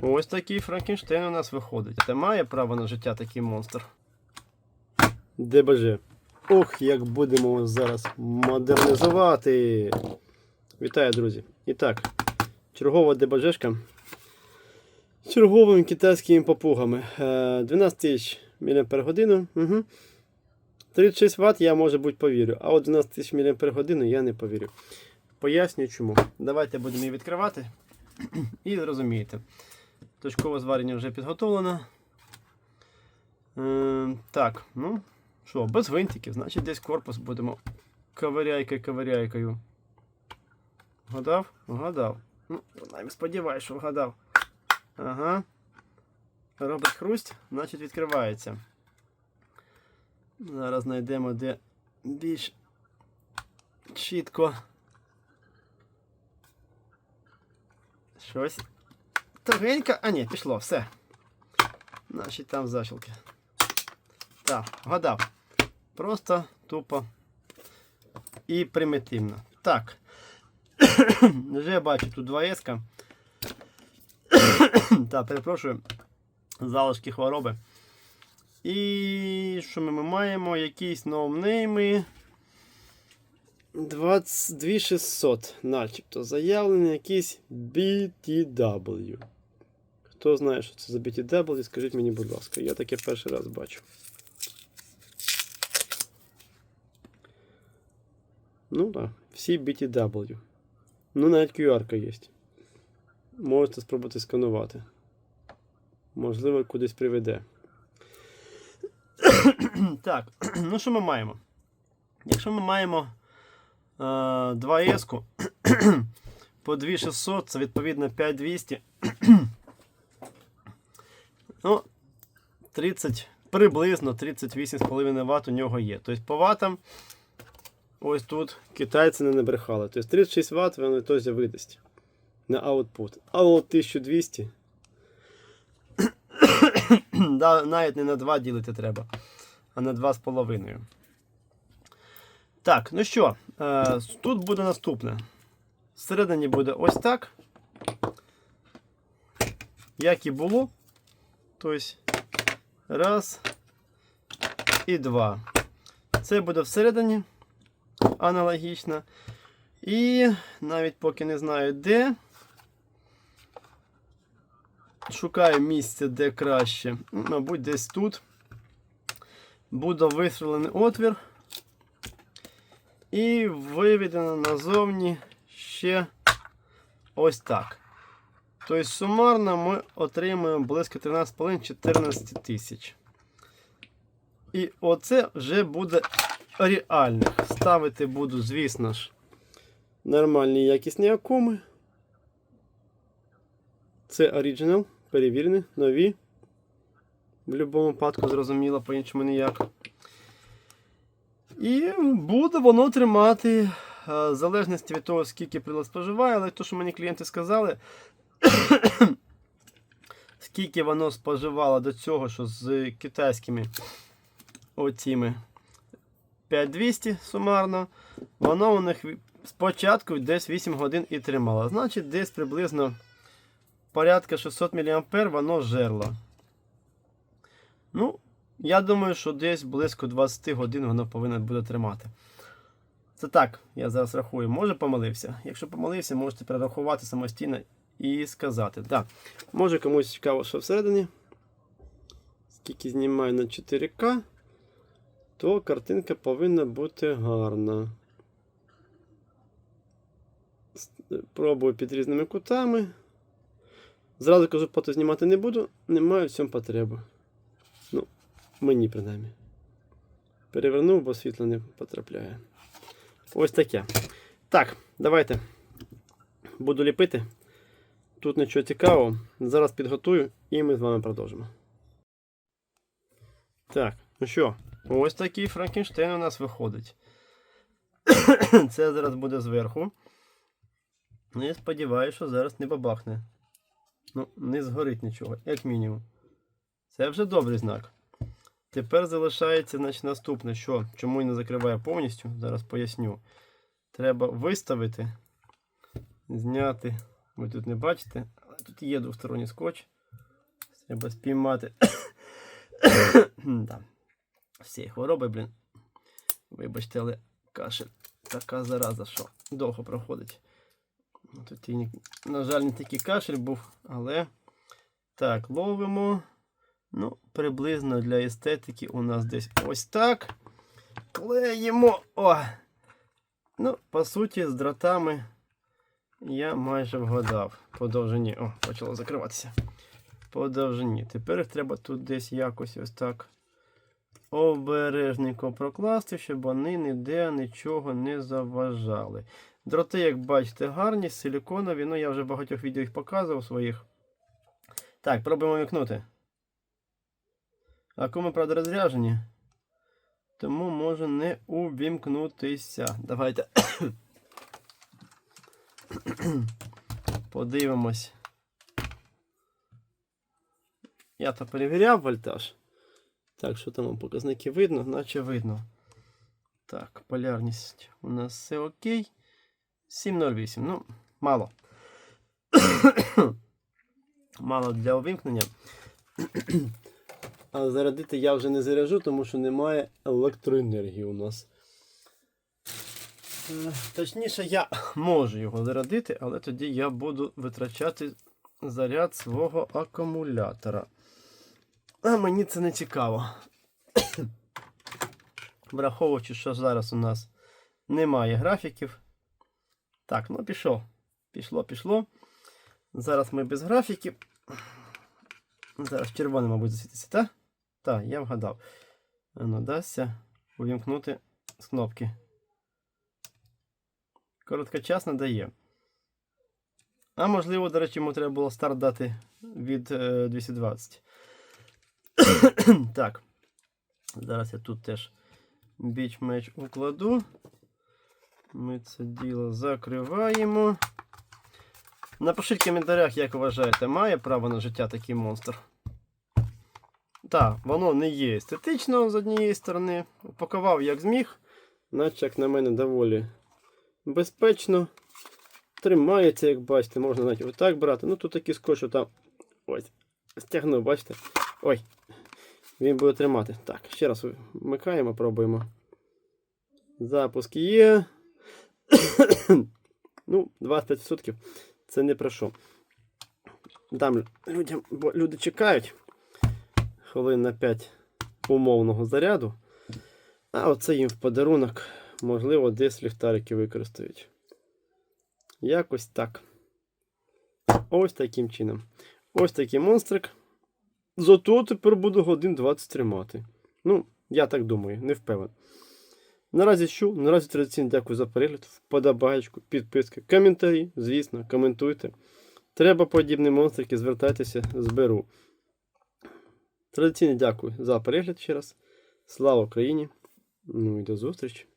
Ось такий Франкенштейн у нас виходить. Та має право на життя такий монстр. ДБЖ. Ох, як будемо зараз модернізувати. Вітаю, друзі. І так, чергова ДБЖшка. З черговими китайськими попугами. 12 тисяч мАч. Угу. 36 Вт я, може бути, повірю. А от 12 тисяч мАч я не повірю. Пояснюю чому. Давайте будемо її відкривати. І зрозумієте. Точкове зварення вже підготовлено. Так, ну що, без гвинтиків. Значить десь корпус будемо ковиряйкою. Вгадав? Вгадав. Ну, принаймні сподіваюся, що вгадав. Ага. Робить хрусть, значить відкривається. Зараз знайдемо, де більш чітко. Щось. Тугенько. А ні, пішло, все. Значить там защілки. Так, вгадав. Просто, тупо і примітивно. Так. Вже бачу тут 2С. Так, перепрошую. Залишки хвороби. І що ми маємо? Якісь ноунейми. 22600, начебто. Заявлений якийсь BTW. Хто знає, що це за BTW, скажіть мені, будь ласка. Я таке перший раз бачу. Ну так, всі BTW. Ну, навіть QR-ка є. Можете спробувати сканувати. Можливо, кудись приведе. Так, ну що ми маємо? Якщо ми маємо 2С по 2600, це відповідно 5200. Ну, 30, приблизно 38,5 Вт у нього є. Тобто по ватам ось тут китайці не набрехали. Тобто 36 Вт вони теж видасть на output. А от 1200 да, навіть не на 2 ділити треба, а на 2,5. Так, ну що, тут буде наступне. Всередині буде ось так, як і було. Тобто, раз і два. Це буде всередині, аналогічно. І навіть поки не знаю де, шукаю місце, де краще. Мабуть, десь тут буде вистрілений отвір. І виведено назовні ще ось так. Тобто сумарно ми отримуємо близько 13,5-14 тисяч. І оце вже буде реальних. Ставити буду, звісно ж, нормальні якісні акуми. Це оригінал, перевірені, нові. В будь-якому випадку, зрозуміло, по-іншому ніяк. І буде воно тримати, в залежності від того, скільки прилад споживає, але то, що мені клієнти сказали, скільки воно споживало до цього, що з китайськими оціми 5200 сумарно, воно у них спочатку десь 8 годин і тримало. Значить, десь приблизно порядка 600 мА воно жерло. Ну, я думаю, що десь близько 20 годин воно повинно буде тримати. Це так, я зараз рахую. Може помилився. Якщо помилився, можете перерахувати самостійно і сказати. Так, може комусь цікаво, що всередині. Скільки знімаю на 4К, то картинка повинна бути гарна. Пробую під різними кутами. Зразу кажу, фото знімати не буду, немає в цьому потреби. Ну, мені принаймні. Перевернув, бо світло не потрапляє. Ось таке. Так, давайте буду ліпити. Тут нічого цікавого. Зараз підготую і ми з вами продовжимо. Так, ну що, ось такий Франкенштейн у нас виходить. Це зараз буде зверху. Ну, я сподіваюся, що зараз не бабахне. Ну, не згорить нічого, як мінімум. Це вже добрий знак. Тепер залишається, значить, наступне, що, чому я не закриваю повністю, зараз поясню. Треба виставити, зняти, ви тут не бачите, але тут є двосторонній скотч. Треба спіймати. Да. Всі хвороби, блін. Вибачте, але кашель така зараза, що довго проходить. Тут, на жаль, не такий кашель був, але так, ловимо. Ну, приблизно для естетики у нас десь ось так. Клеїмо. О! Ну, по суті, з дротами я майже вгадав. По довжині. О, почало закриватися. По довжині. Тепер їх треба тут десь якось ось так обережненько прокласти, щоб вони ніде нічого не заважали. Дроти, як бачите, гарні, силіконові. Ну, я вже в багатьох відео їх показував своїх. Так, пробуємо вікнути. Акуми, правда, розряджені. Тому може не увімкнутися. Давайте подивимось. Я то перевіряв вольтаж. Так, що там показники видно? Наче видно. Так, полярність у нас все окей. 7,08. Ну, мало. Мало для увімкнення. А зарядити я вже не заряджу, тому що немає електроенергії у нас. Точніше, я можу його зарядити, але тоді я буду витрачати заряд свого акумулятора. А мені це не цікаво. Враховуючи, що зараз у нас немає графіків. Так, ну пішов. Пішло. Зараз ми без графіків. Зараз червоний, мабуть, засвітиться, так? Так, я вгадав. Надасться увімкнути з кнопки. Короткочасно дає. А можливо, до речі, йому треба було старт дати від 220. Так. Зараз я тут теж біч-меч укладу. Ми це діло закриваємо. Напишіть в коментарях, як вважаєте, має право на життя такий монстр? Так, воно не є естетично з однієї сторони. Упакував як зміг. Наче, як на мене, доволі безпечно. Тримається, як бачите, можна навіть отак брати. Ну тут такий скотч, там ось, стягнув, бачите? Ой, він буде тримати. Так, ще раз вмикаємо, пробуємо. Запуск є. Ну, 25% це не про що. Дам людям, бо люди чекають хвилин на 5 умовного заряду. А оце їм в подарунок, можливо, десь ліхтарики використають. Якось так. Ось таким чином. Ось такий монстрик. Зато тепер буду годин 20 тримати. Ну, я так думаю, не впевнений. Наразі що? Наразі традиційно дякую за перегляд, вподобайку, підписки, коментарі, звісно, коментуйте. Треба подібні монстрики, звертайтеся, зберу. Традиційно дякую за перегляд ще раз. Слава Україні! Ну і до зустрічі!